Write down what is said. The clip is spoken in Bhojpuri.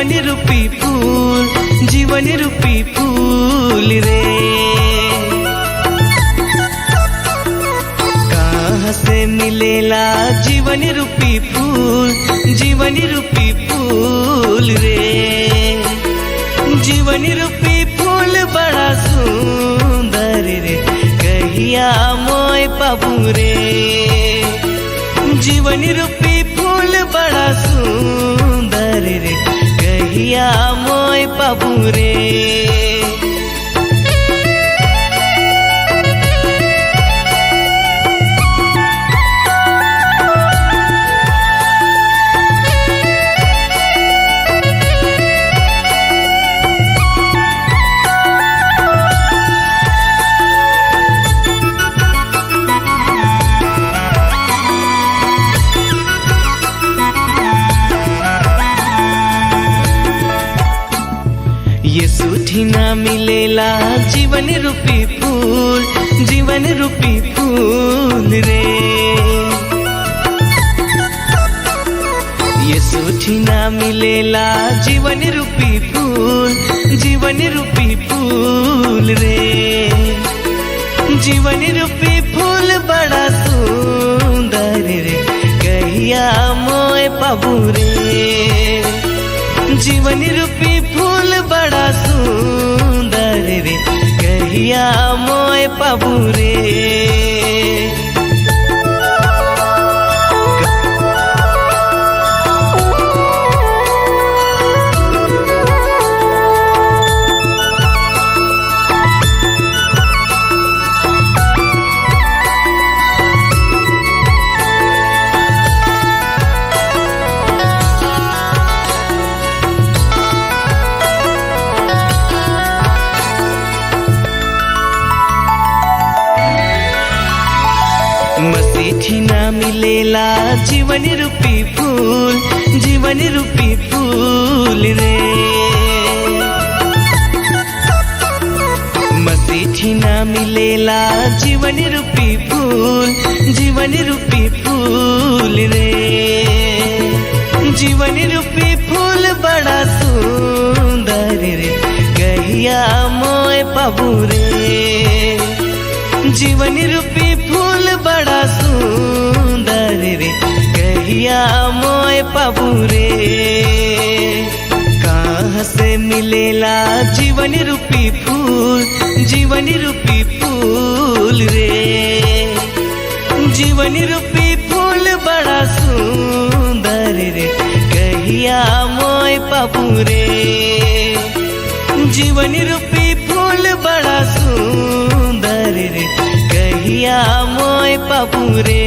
जीवन रूपी फूल, जीवन रूपी फूल रे। कहाँ से मिलेला जीवन रूपी फूल, जीवन रूपी फूल रे। जीवन रूपी फूल बड़ा सुंदर रे, कहिया मोय पाबू रे। जीवन रूपी फूल बड़ा सुंदर रे, कहिया मोय पाबू रे। यीशु ठीना मिलेला जीवन रूपी फूल, जीवन रूपी फूल रे। यीशु ठीना मिलेला जीवन रूपी फूल, जीवन रूपी फूल रे। जीवन रूपी फूल बड़ा सुंदर रे, कहिया मोय पाबू रे। जीवन रूपी फूल बड़ा सुंदर रे, कहिया मोय पाबू रे। मसीह ठीना मिलेला जीवन रूपी फूल, जीवन रूपी फूल रे। मसीह ठीना मिलेला जीवन रूपी फूल, जीवन रूपी फूल रे। जीवन रूपी फूल बड़ा सुंदर रे, कहिया मोय पाबू रे। जीवन रूपी फूल बड़ा सुंदर रे, कहिया मोय पाबू रे। कहाँ से मिलेला जीवन रूपी फूल, जीवन रूपी फूल रे। जीवन रूपी फूल बड़ा सुंदर रे, कहिया मोय पाबू रे। जीवन रूपी फूल बड़ा सुंदर रे, कहिया मोय पाबू रे।